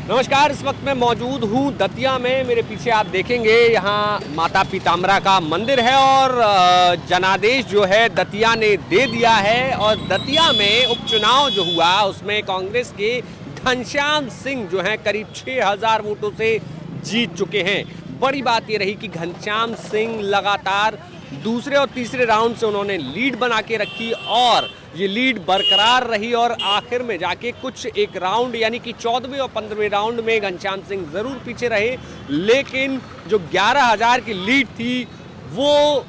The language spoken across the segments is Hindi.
नमस्कार। इस वक्त मैं मौजूद हूँ दतिया में। मेरे पीछे आप देखेंगे यहाँ माता पीताम्बरा का मंदिर है और जनादेश जो है दतिया ने दे दिया है। और दतिया में उपचुनाव जो हुआ उसमें कांग्रेस के घनश्याम सिंह जो हैं करीब 6000 वोटों से जीत चुके हैं। बड़ी बात ये रही कि घनश्याम सिंह लगातार दूसरे और तीसरे राउंड से उन्होंने लीड बना के रखी और ये लीड बरकरार रही और आखिर में जाके कुछ एक राउंड यानी कि 14वें और 15वें राउंड में घनश्याम सिंह जरूर पीछे रहे, लेकिन जो 11000 की लीड थी वो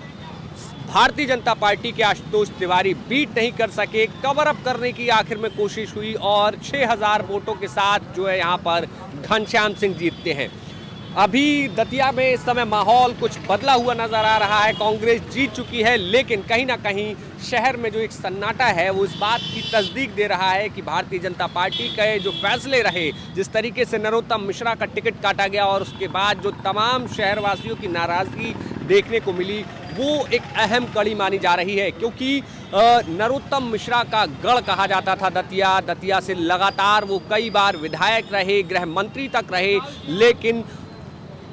भारतीय जनता पार्टी के आशुतोष तिवारी बीट नहीं कर सके। कवर अप करने की आखिर में कोशिश हुई और 6000 वोटों के साथ जो है यहाँ पर घनश्याम सिंह जीतते हैं। अभी दतिया में इस समय माहौल कुछ बदला हुआ नजर आ रहा है। कांग्रेस जीत चुकी है, लेकिन कहीं ना कहीं शहर में जो एक सन्नाटा है वो इस बात की तस्दीक दे रहा है कि भारतीय जनता पार्टी के जो फैसले रहे, जिस तरीके से नरोत्तम मिश्रा का टिकट काटा गया और उसके बाद जो तमाम शहरवासियों की नाराजगी देखने को मिली, वो एक अहम कड़ी मानी जा रही है। क्योंकि नरोत्तम मिश्रा का गढ़ कहा जाता था दतिया से लगातार वो कई बार विधायक रहे, गृह मंत्री तक रहे, लेकिन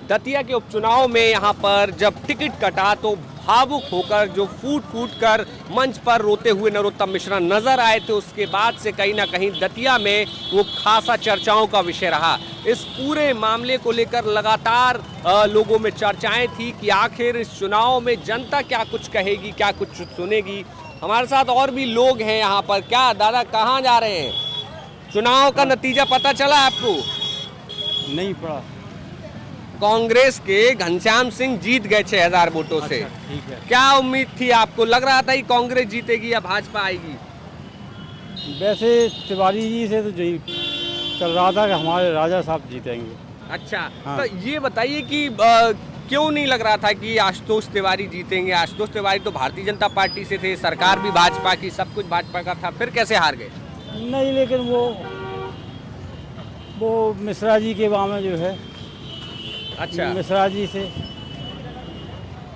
दतिया के उपचुनाव में यहाँ पर जब टिकट कटा तो भावुक होकर जो फूट कर मंच पर रोते हुए नरोत्तम मिश्रा नजर आए थे, उसके बाद से कहीं ना कहीं दतिया में वो खासा चर्चाओं का विषय रहा। इस पूरे मामले को लेकर लगातार लोगों में चर्चाएं थी कि आखिर इस चुनाव में जनता क्या कुछ कहेगी, क्या कुछ सुनेगी। हमारे साथ और भी लोग हैं यहाँ पर। क्या दादा, कहाँ जा रहे हैं? चुनाव का नतीजा पता चला आपको? नहीं पड़ा। कांग्रेस के घनश्याम सिंह जीत गए 6000 वोटों से। ठीक है। क्या उम्मीद थी आपको? लग रहा था कि कांग्रेस जीतेगी या भाजपा आएगी? वैसे तिवारी जी से तो यही चल रहा था कि हमारे राजा साहब जीतेंगे। अच्छा। हाँ। तो ये बताइए कि क्यों नहीं लग रहा था कि आशुतोष तिवारी जीतेंगे? आशुतोष तिवारी तो भारतीय जनता पार्टी से थे, सरकार भी भाजपा की, सब कुछ भाजपा का था, फिर कैसे हार गए? नहीं, लेकिन वो मिश्रा जी के वहाँ में जो है। अच्छा।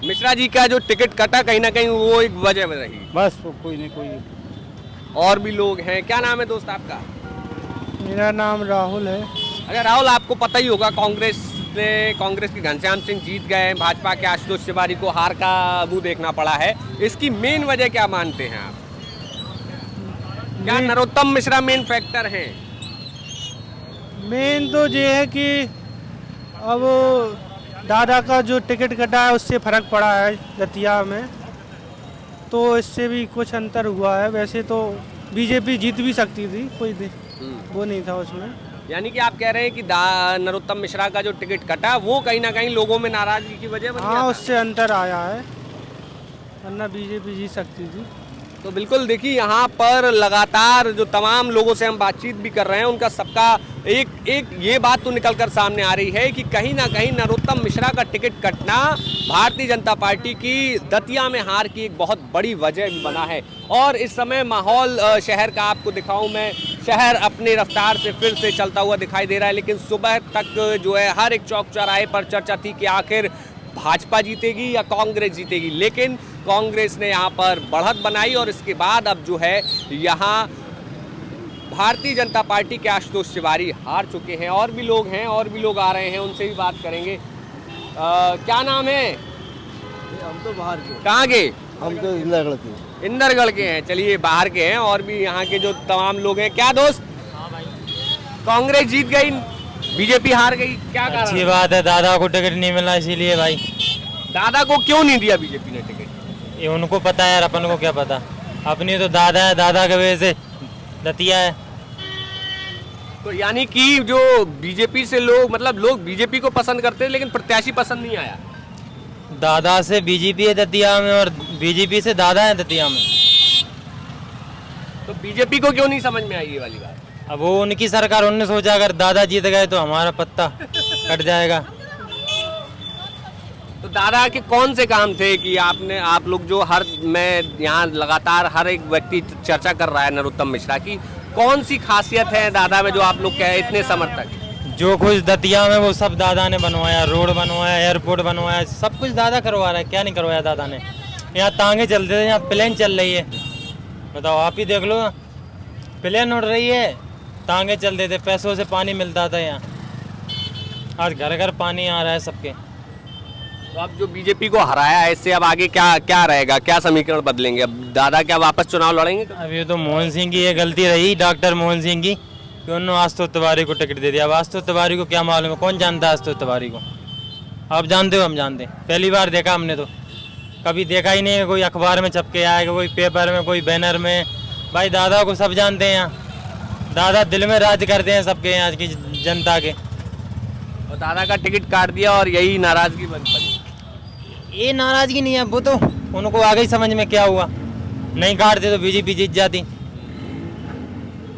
मिश्रा जी का जो टिकट कटा कहीं ना कहीं वो एक वजह रही। बस वो कोई नहीं कोई। और भी लोग हैं। क्या नाम है दोस्त आपका? मेरा नाम राहुल है। अच्छा राहुल, आपको पता ही होगा कांग्रेस के घनश्याम सिंह जीत गए, भाजपा के आशुतोष तिवारी को हार का मुंह देखना पड़ा है। इसकी मेन वजह क्या मानते हैं आप? क्या नरोत्तम मिश्रा मेन फैक्टर हैं? मेन तो ये है कि अब दादा का जो टिकट कटा है उससे फर्क पड़ा है दतिया में, तो इससे भी कुछ अंतर हुआ है। वैसे तो बीजेपी जीत भी सकती थी, कोई वो नहीं था उसमें। यानी कि आप कह रहे हैं कि नरोत्तम मिश्रा का जो टिकट कटा वो कहीं ना कहीं लोगों में नाराजगी की वजह बन गया था। हाँ, उससे अंतर आया है, वरना बीजेपी जीत सकती थी। तो बिल्कुल देखिए, यहाँ पर लगातार जो तमाम लोगों से हम बातचीत भी कर रहे हैं, उनका सबका एक ये बात तो निकलकर सामने आ रही है कि कहीं ना कहीं नरोत्तम मिश्रा का टिकट कटना भारतीय जनता पार्टी की दतिया में हार की एक बहुत बड़ी वजह भी बना है। और इस समय माहौल शहर का आपको दिखाऊं मैं, शहर अपने रफ्तार से फिर से चलता हुआ दिखाई दे रहा है, लेकिन सुबह तक जो है हर एक चौक चौराहे पर चर्चा थी कि आखिर भाजपा जीतेगी या कांग्रेस जीतेगी। लेकिन कांग्रेस ने यहाँ पर बढ़त बनाई और इसके बाद अब जो है यहाँ भारतीय जनता पार्टी के आशुतोष तिवारी हार चुके हैं। और भी लोग हैं, और भी लोग आ रहे हैं, उनसे भी बात करेंगे। क्या नाम है? हम तो बाहर के। कहाँ के? हम तो इंदरगढ़ के। इंदरगढ़ के हैं। चलिए, बाहर के हैं। और भी यहाँ के जो तमाम लोग हैं। क्या दोस्त, कांग्रेस जीत गई, बीजेपी हार गई, क्या कारण? अच्छी बात है, दादा को टिकट नहीं मिला इसीलिए भाई। दादा को क्यों नहीं दिया बीजेपी ने टिकट? ये उनको पता है यार, अपन को क्या पता। अपनी तो दादा है, दादा के वजह से दतिया है। तो यानी कि जो बीजेपी से लोग लोग बीजेपी को पसंद करते हैं, लेकिन प्रत्याशी पसंद नहीं आया। दादा से बीजेपी है दतिया में और बीजेपी से दादा है दतिया में। तो बीजेपी को क्यों नहीं समझ में आई ये वाली बात? अब वो उनकी सरकार, उन्होंने सोचा अगर दादा जीत गए तो हमारा पत्ता कट जाएगा। तो दादा के कौन से काम थे कि आप लोग जो मैं यहाँ लगातार हर एक व्यक्ति चर्चा कर रहा है नरोत्तम मिश्रा की, कौन सी खासियत है दादा में जो आप लोग कहे इतने समर्थक? जो कुछ दतिया में वो सब दादा ने बनवाया, रोड बनवाया, एयरपोर्ट बनवाया, सब कुछ दादा करवा रहा है। क्या नहीं करवाया दादा ने? यहाँ तांगे चलते थे, यहाँ प्लेन चल रही है। बताओ, आप ही देख लो, प्लेन उड़ रही है, तांगे चलते थे, पैसों से पानी मिलता था यहाँ। आज घर घर पानी आ रहा है सबके। तो अब जो बीजेपी को हराया है इससे अब आगे क्या क्या रहेगा, क्या समीकरण बदलेंगे? अब दादा क्या वापस चुनाव लड़ेंगे? अब ये तो मोहन सिंह की ये गलती रही, डॉक्टर मोहन सिंह की, कि उन्होंने आशुतोष तिवारी को टिकट दे दिया। अब आशुतोष तिवारी को क्या मालूम है, कौन जानता है आशुतोष तिवारी को? आप जानते हो, हम जानते हैं, पहली बार देखा हमने तो, कभी देखा ही नहीं है। कोई अखबार में छप के आएगा, कोई पेपर में, कोई बैनर में। भाई दादा को सब जानते हैं यहाँ, दादा दिल में राज करते हैं सबके यहाँ की जनता के। और दादा का टिकट काट दिया और यही नाराजगी बनी। ये नाराजगी नहीं है, वो तो उनको आगे ही समझ में क्या हुआ, नहीं काटते तो बीजेपी जीत जाती।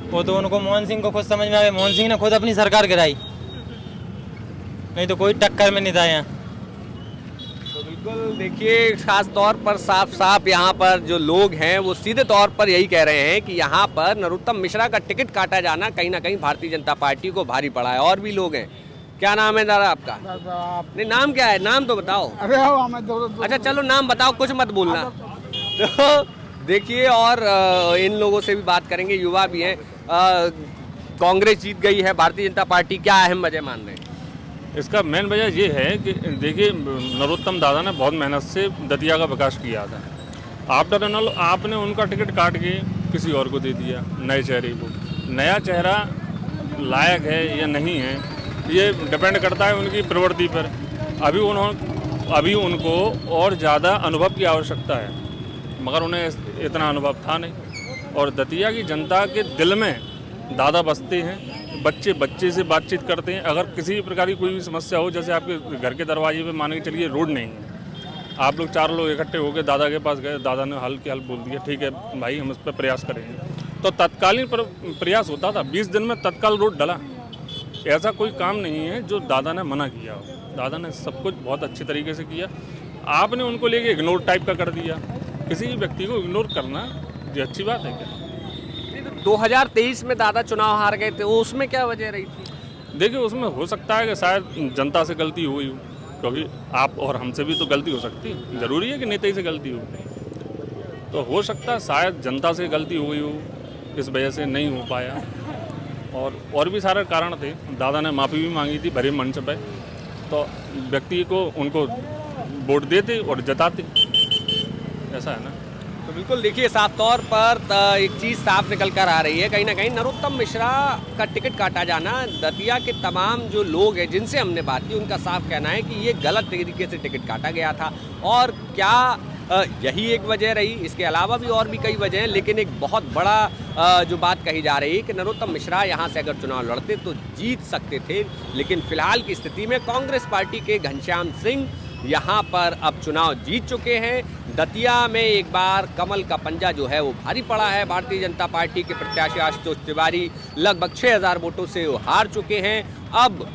वो तो उनको मोहन सिंह को खुद समझ में आ गया, मोहन सिंह ने खुद अपनी सरकार गिराई, नहीं तो कोई टक्कर में नहीं था यहाँ। तो बिल्कुल देखिए, खास तौर पर साफ साफ यहाँ पर जो लोग हैं वो सीधे तौर पर यही कह रहे हैं कि यहाँ पर नरोत्तम मिश्रा का टिकट काटा जाना कहीं ना कहीं भारतीय जनता पार्टी को भारी पड़ा है। और भी लोग हैं। क्या नाम है दादा आपका? नहीं, नाम क्या है? नाम तो बताओ। अच्छा चलो नाम बताओ, कुछ मत बोलना। तो देखिए, और इन लोगों से भी बात करेंगे, युवा भी हैं। कांग्रेस जीत गई है, भारतीय जनता पार्टी क्या अहम वजह मान रहे हैं? इसका मेन वजह ये है कि देखिए, नरोत्तम दादा ने बहुत मेहनत से दतिया का विकास किया था। आफ्टर ऑल आपने उनका टिकट काट के किसी और को दे दिया, नए चेहरे को। नया चेहरा लायक है या नहीं है, ये डिपेंड करता है उनकी प्रवृत्ति पर। अभी उनको और ज़्यादा अनुभव की आवश्यकता है, मगर उन्हें इतना अनुभव था नहीं। और दतिया की जनता के दिल में दादा बसते हैं, बच्चे बच्चे से बातचीत करते हैं। अगर किसी भी प्रकार की कोई भी समस्या हो, जैसे आपके घर के दरवाजे पे मान के चलिए रोड नहीं है, आप लोग 4 लोग इकट्ठे होकर दादा के पास गए, दादा ने हल के हल बोल दिया, ठीक है भाई हम इस पर प्रयास करेंगे। तो तत्कालीन प्रयास होता था, 20 दिन में तत्काल रोड डला। ऐसा कोई काम नहीं है जो दादा ने मना किया हो। दादा ने सब कुछ बहुत अच्छे तरीके से किया। आपने उनको लेके इग्नोर टाइप का कर दिया। किसी भी व्यक्ति को इग्नोर करना ये अच्छी बात है क्या? 2023 में दादा चुनाव हार गए थे, उसमें क्या वजह रही थी? देखिए, उसमें हो सकता है कि शायद जनता से गलती हुई हो, क्योंकि आप और हमसे भी तो गलती हो सकती है। ज़रूरी है कि नेता ही से गलती हो, तो हो सकता है शायद जनता से गलती हुई हो, इस वजह से नहीं हो पाया। और भी सारे कारण थे। दादा ने माफ़ी भी मांगी थी भरे मंच पे, तो व्यक्ति को उनको वोट देते और जताते, ऐसा है ना। तो बिल्कुल देखिए, साफ तौर पर एक चीज़ साफ निकल कर आ रही है, कहीं ना कहीं नरोत्तम मिश्रा का टिकट काटा जाना, दतिया के तमाम जो लोग हैं जिनसे हमने बात की, उनका साफ कहना है कि ये गलत तरीके से टिकट काटा गया था। और क्या यही एक वजह रही? इसके अलावा भी और भी कई वजह हैं, लेकिन एक बहुत बड़ा जो बात कही जा रही है कि नरोत्तम मिश्रा यहाँ से अगर चुनाव लड़ते तो जीत सकते थे। लेकिन फिलहाल की स्थिति में कांग्रेस पार्टी के घनश्याम सिंह यहाँ पर अब चुनाव जीत चुके हैं। दतिया में एक बार कमल का पंजा जो है वो भारी पड़ा है। भारतीय जनता पार्टी के प्रत्याशी आशुतोष तिवारी लगभग 6000 वोटों से वो हार चुके हैं। अब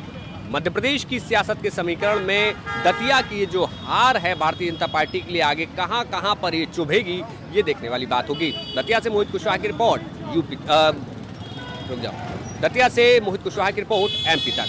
मध्य प्रदेश की सियासत के समीकरण में दतिया की ये जो हार है भारतीय जनता पार्टी के लिए आगे कहां कहां पर ये चुभेगी, ये देखने वाली बात होगी। दतिया से मोहित कुशवाहा की रिपोर्ट, दतिया से मोहित कुशवाहा की रिपोर्ट, MP तक।